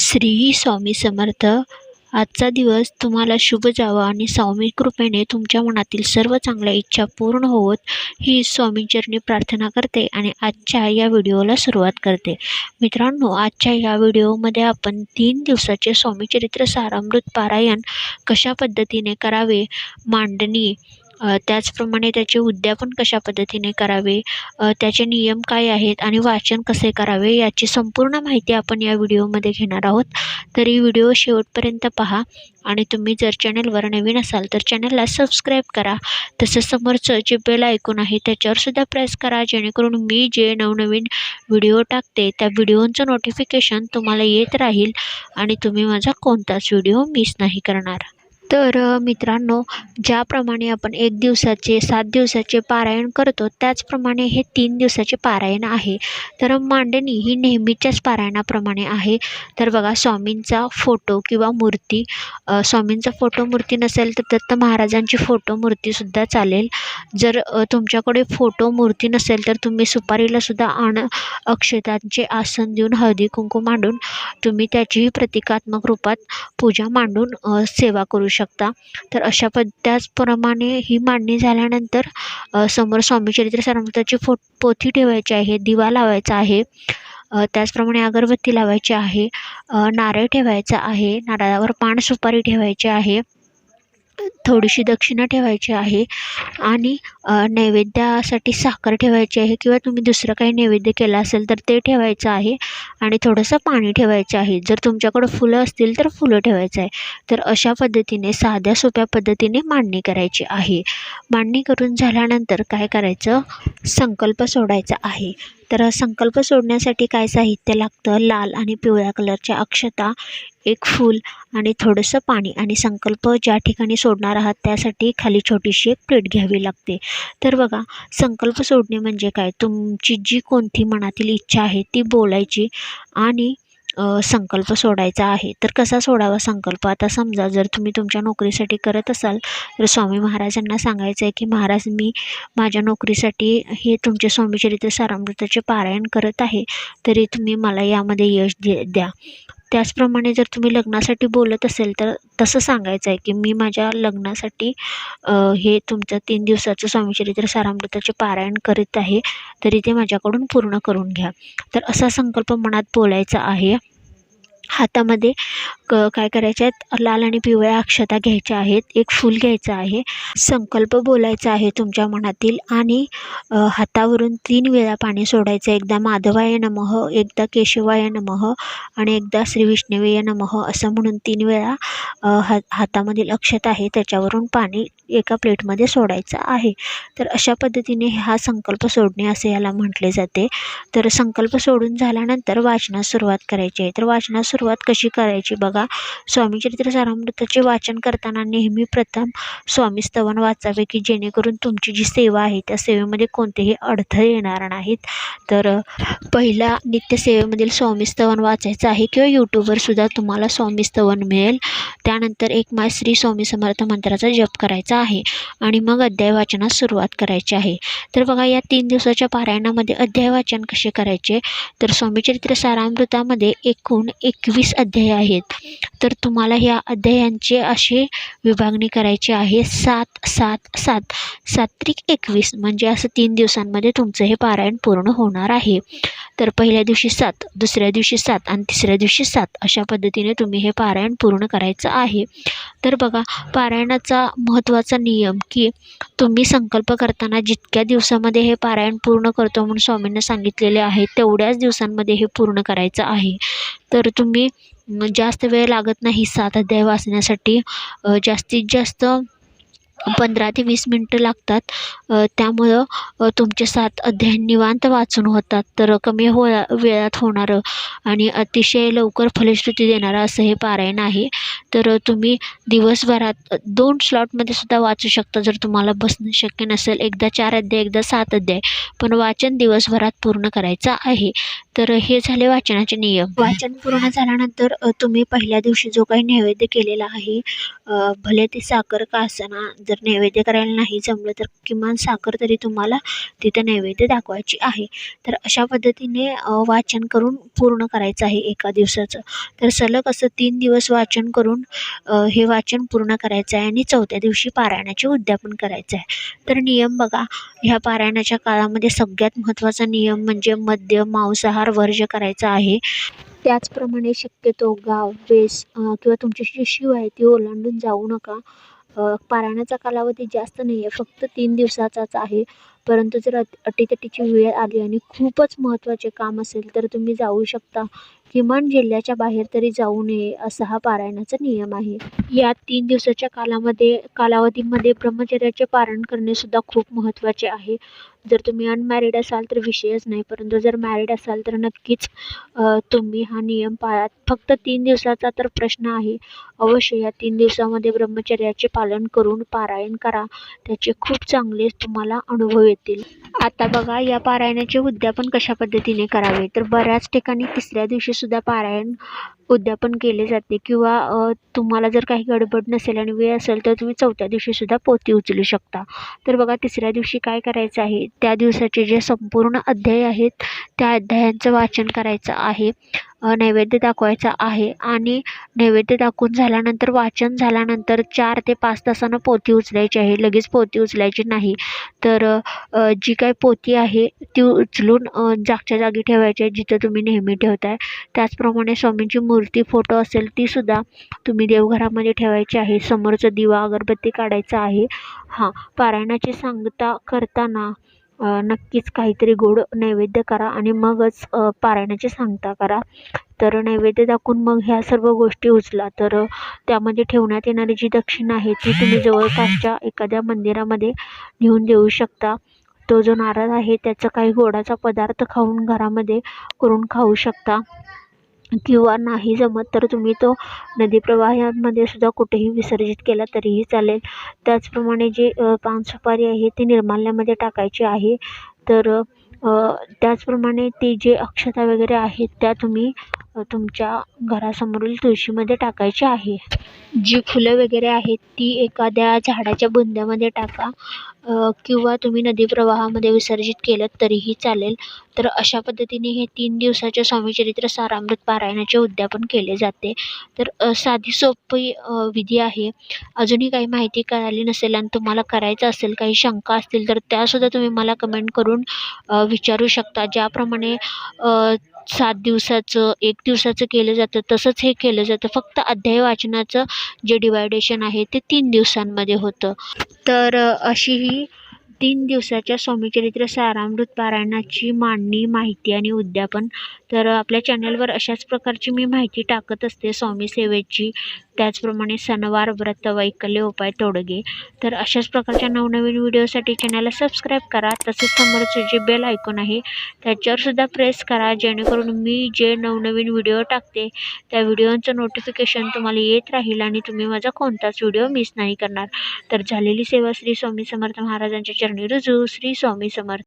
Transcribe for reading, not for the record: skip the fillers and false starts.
श्री स्वामी समर्थ. आजचा दिवस तुम्हाला शुभ जावा आणि स्वामी कृपेने तुमच्या मनातील सर्व चांगल्या इच्छा पूर्ण होवोत ही स्वामींचरणी प्रार्थना करते आणि आजच्या या व्हिडिओला सुरुवात करते. मित्रांनो, आजच्या या व्हिडिओमध्ये आपण 3 दिवसाचे स्वामीचरित्र सारामृत पारायण कशा पद्धतीने करावे, मांडणी, त्याचप्रमाणे त्याचे उद्यापन कशा पद्धतीने करावे, त्याचे नियम काय आहेत आणि वाचन कसे करावे याची संपूर्ण माहिती आपण या व्हिडिओमध्ये घेणार आहोत. तरी व्हिडिओ शेवटपर्यंत पहा आणि तुम्ही जर चॅनलवर नवीन असाल तर चॅनलला सबस्क्राईब करा. तसंच समोरचं जे बेल आयकॉन आहे त्याच्यावर सुद्धा प्रेस करा, जेणेकरून मी जे नवनवीन व्हिडिओ टाकते त्या व्हिडिओचं नोटिफिकेशन तुम्हाला येत राहील आणि तुम्ही माझा कोणताच व्हिडिओ मिस नाही करणार. तर मित्रांनो, ज्याप्रमाणे आपण 1 दिवसाचे 7 दिवसाचे पारायण करतो त्याचप्रमाणे हे 3 दिवसाचे पारायण आहे. तर मांडणी ही नेहमीच्याच पारायणाप्रमाणे आहे. तर बघा, स्वामींचा फोटो किंवा मूर्ती, स्वामींचा फोटो मूर्ती नसेल तर दत्त महाराजांची फोटो मूर्तीसुद्धा चालेल. जर तुमच्याकडे फोटो मूर्ती नसेल तर तुम्ही सुपारीलासुद्धा अक्षतांचे आसन देऊन हळदी कुंकू मांडून तुम्ही त्याचीही प्रतिकात्मक रूपात पूजा मांडून सेवा करू शकता. तर त्याचप्रमाणे ही मांडणी झाल्यानंतर समोर स्वामीचरित्र सारामृताची पोथी ठेवायची आहे, दिवा लावायचा आहे, त्याचप्रमाणे अगरबत्ती लावायची आहे, नारळ ठेवायचा आहे, नारळावर पान सुपारी ठेवायची आहे, थोडीशी दक्षिणा ठेवायची आहे आणि नैवेद्यासाठी साखर ठेवायची आहे किंवा तुम्ही दुसरं काही नैवेद्य केला असेल तर ते ठेवायचं आहे आणि थोडंसं पाणी ठेवायचं आहे. जर तुमच्याकडं फुलं असतील तर फुलं ठेवायचं आहे. तर अशा पद्धतीने साध्या सोप्या पद्धतीने मांडणी करायची आहे. मांडणी करून झाल्यानंतर काय करायचं, संकल्प सोडायचा आहे. तर संकल्प सोडण्यासाठी काय साहित्य लागतं, लाल आणि पिवळ्या कलरच्या अक्षता, एक फूल आणि थोडंसं पाणी आणि संकल्प ज्या ठिकाणी सोडणार आहात त्यासाठी खाली छोटीशी एक प्लेट घ्यावी लागते. तर बघा, संकल्प सोडणे म्हणजे काय, तुमची जी कोणती मनातील इच्छा आहे ती बोलायची आणि संकल्प सोडायचा आहे. तर कसा सोडावा संकल्प, आता समजा जर तुम्ही तुमच्या नोकरीसाठी करत असाल तर स्वामी महाराजांना सांगायचं आहे की महाराज, मी माझ्या नोकरीसाठी हे तुमचे स्वामीचरित्र सारामृताचे पारायण करत आहे, तरी तुम्ही मला यामध्ये यश द्या. त्याचप्रमाणे जर तुम्ही लग्नासाठी बोलत असेल तर तसं सांगायचं आहे की मी माझ्या लग्नासाठी हे तुमचं 3 दिवसाचं स्वामीचरित्र सारामृताचे पारायण करीत आहे, तरी ते माझ्याकडून पूर्ण करून घ्या. तर असा संकल्प मनात बोलायचा आहे. हातामध्ये काय करायचे आहेत, लाल आणि पिवळ्या अक्षता घ्यायच्या आहेत, एक फूल घ्यायचं आहे, संकल्प बोलायचा आहे तुमच्या मनातील आणि हातावरून 3 वेळा पाणी सोडायचं. एकदा माधवाय नमः, एकदा केशवाय नमः आणि एकदा श्री विष्णवे नमः असं म्हणून 3 वेळा हातामधील अक्षता आहे त्याच्यावरून पाणी एका प्लेटमध्ये सोडायचं आहे. तर अशा पद्धतीने हा संकल्प सोडणे असे याला म्हटले जाते. तर संकल्प सोडून झाल्यानंतर वाचनास सुरुवात करायची आहे. तर वाचनास सुरुवात कशी करायची बघा, स्वामीचरित्र सारामृताचे वाचन करताना नेहमी प्रथम स्वामी स्तवन वाचावे की जेणेकरून तुमची जी सेवा आहे त्या सेवेमध्ये कोणतेही अडथळे येणार नाहीत. तर पहिला नित्यसेवेमधील स्वामी स्तवन वाचायचं आहे किंवा यूट्यूबवर सुद्धा तुम्हाला स्वामी स्तवन मिळेल. त्यानंतर एक माय श्री स्वामी समर्थ मंत्राचा जप करायचा आहे आणि मग अध्याय वाचनास सुरुवात करायची आहे. तर बघा, या 3 दिवसाच्या पारायणामध्ये अध्याय वाचन कसे करायचे, तर स्वामीचरित्र सारामृतामध्ये एकूण 21 अध्याय आहेत. तर तुम्हाला ह्या अध्यायांची अशी विभागणी करायची आहे, 7 7 7 7 21 म्हणजे असं 3 दिवसांमध्ये तुमचं हे पारायण पूर्ण होणार आहे. तर पहिल्या दिवशी 7, दुसऱ्या दिवशी 7 आणि तिसऱ्या दिवशी 7 अशा पद्धतीने तुम्ही हे पारायण पूर्ण करायचं आहे. तर बघा, पारायणाचा महत्त्वाचा नियम की तुम्ही संकल्प करताना जितक्या दिवसामध्ये हे पारायण पूर्ण करतो म्हणून स्वामींना सांगितलेले आहे तेवढ्याच दिवसांमध्ये हे पूर्ण करायचं आहे. तर तुम्ही जास्त वेळ लागत नाही 7 अध्याय वाचण्यासाठी, जास्तीत जास्त 15 ते 20 मिनटं लागतात. त्यामुळं तुमचे 7 अध्याय निवांत वाचून होतात. तर कमी वेळात होणारं आणि अतिशय लवकर फलश्रुती देणारं असं हे पारायण आहे. तर तुम्ही दिवसभरात 2 स्लॉटमध्ये सुद्धा वाचू शकता जर तुम्हाला बसणं शक्य नसेल. एकदा 4 अध्याय, एकदा 7 अध्याय, पण वाचन दिवसभरात पूर्ण करायचं आहे. तर हे झाले वाचनाचे नियम. वाचन पूर्ण झाल्यानंतर तुम्ही पहिल्या दिवशी जो काही नैवेद्य केलेला आहे, भले ते साखर का असेना, जर नैवेद्य करायला नाही जमलं तर किमान साखर तरी तुम्हाला तिथं नैवेद्य दाखवायची आहे. तर अशा पद्धतीने वाचन करून पूर्ण करायचं आहे एका दिवसाचं. तर सलग असं 3 दिवस वाचन करून हे वाचन पूर्ण करायचं आहे आणि 4थ्या दिवशी पारायणाचे उद्यापन करायचं आहे. तर नियम बघा, ह्या पारायणाच्या काळामध्ये सगळ्यात महत्त्वाचा नियम म्हणजे मद्य, मांसाहार वर्ज्य करायचा आहे. त्याचप्रमाणे शक्यतो गाव, वेस किंवा तुमची जी शिव आहे ती ओलांडून जाऊ नका. पारायणाचा कालावधी जास्त नाही आहे, फक्त 3 दिवसाचाच आहे. परंतु जर अटीतटीची वेळ आली आणि खूपच महत्त्वाचे काम असेल तर तुम्ही जाऊ शकता. किमान जिल्ह्याच्या बाहेर तरी जाऊ नये असा हा पारायणाचा नियम आहे. या 3 दिवसाच्या कालावधीमध्ये ब्रह्मचर्याचे पालन करणेसुद्धा खूप महत्त्वाचे आहे. जर तुम्ही अनमॅरिड असाल तर विषयच नाही, परंतु जर मॅरिड असाल तर नक्कीच तुम्ही हा नियम पाळा. फक्त 3 दिवसाचा तर प्रश्न आहे. अवश्य या 3 दिवसामध्ये ब्रह्मचर्याचे पालन करून पारायण करा. त्याचे खूप चांगले तुम्हाला अनुभव येतील. आता बघा, या पारायणाचे उद्यापन कशा पद्धतीने करावे, तर बऱ्याच ठिकाणी 3ऱ्या दिवशी सुद्धा पारायण उद्यापन केले जाते किंवा तुम्हाला जर काही गडबड नसेल आणि वेळ असेल तर तुम्ही 4थ्या दिवशी सुद्धा पोथी उचलू शकता. तर बघा, 3ऱ्या दिवशी काय करायचं आहे, त्या दिवसाचे जे संपूर्ण अध्याय आहेत त्या अध्यायांचं वाचन करायचं आहे. नैवेद्य दाखवायचा आहे आणि नैवेद्य दाखवून झाल्यानंतर, वाचन झाल्यानंतर 4 ते 5 तासानं पोथी उचलायची आहे. लगेच पोथी उचलायची नाही. तर जी काही पोथी आहे ती उचलून जागच्या जागी ठेवायची आहे जिथं तुम्ही नेहमी ठेवताय. त्याचप्रमाणे स्वामींची मूर्ती, फोटो असेल ती सुद्धा तुम्ही देवघरामध्ये ठेवायची आहे. समोरचा दिवा, अगरबत्ती काढायचा आहे. पारायणाची सांगता करताना नक्कीच काहीतरी गोड नैवेद्य करा आणि मगच पारायणाची सांगता करा. तर नैवेद्य दाखवून मग ह्या सर्व गोष्टी उचला. तर त्यामध्ये ठेवण्यात येणारी जी दक्षिणा आहे ती तुम्ही जवळपासच्या एखाद्या मंदिरामध्ये नेऊन देऊ शकता. तो जो नारळ आहे त्याचा काही गोडाचा पदार्थ घरामध्ये करून खाऊ शकता किंवा नाही जमत तर तुम्ही तो नदी प्रवाहामध्ये सुद्धा कुठेही विसर्जित केला तरीही चालेल. त्याचप्रमाणे जे पान सुपारी आहे ती निर्माल्यामध्ये टाकायची आहे. तर त्याचप्रमाणे ते जे अक्षता वगैरे आहेत त्या तुम्ही तुमच्या घरासमोरील तुळशीमध्ये टाकायची आहे. जी फुलं वगैरे आहेत ती एखाद्या झाडाच्या बुंद्यामध्ये टाका किंवा तुम्ही नदी प्रवाहामध्ये विसर्जित केलं तरीही चालेल. तर अशा पद्धतीने हे 3 दिवसाच्या स्वामीचरित्र सारामृत पारायणाचे उद्यापन केले जाते. तर साधी सोपी विधी आहे. अजूनही काही माहिती कळाली नसेल आणि तुम्हाला करायचं असेल, काही शंका असतील तर त्यासुद्धा तुम्ही मला कमेंट करून विचारू शकता. ज्याप्रमाणे 7 दिवसाचं, 1 दिवसाचं केलं जातं तसंच हे केलं जातं. फक्त अध्याय वाचनाचं जे डिवायडेशन आहे ते 3 दिवसांमध्ये होतं. तर अशी ही 3 दिवसाच्या स्वामीचरित्र सारामृत पारायणाची मांडणी, माहिती आणि उद्यापन. तर आपल्या चॅनलवर अशाच प्रकारची मी माहिती टाकत असते स्वामी सेवेची. त्याचप्रमाणे सणवार, व्रत, वैकल्य, उपाय, तोडगे. तर अशाच प्रकारच्या नवनवीन व्हिडिओसाठी चॅनलला सबस्क्राईब करा. तसेच समोरचे जे बेल आयकॉन आहे त्याच्यावर सुद्धा प्रेस करा, जेणेकरून मी जे नवनवीन व्हिडिओ टाकते त्या व्हिडिओचं नोटिफिकेशन तुम्हाला येत राहील आणि तुम्ही माझा कोणताच व्हिडिओ मिस नाही करणार. तर झालेली सेवा श्री स्वामी समर्थ महाराजांच्या चरणी रुजू. श्री स्वामी समर्थ.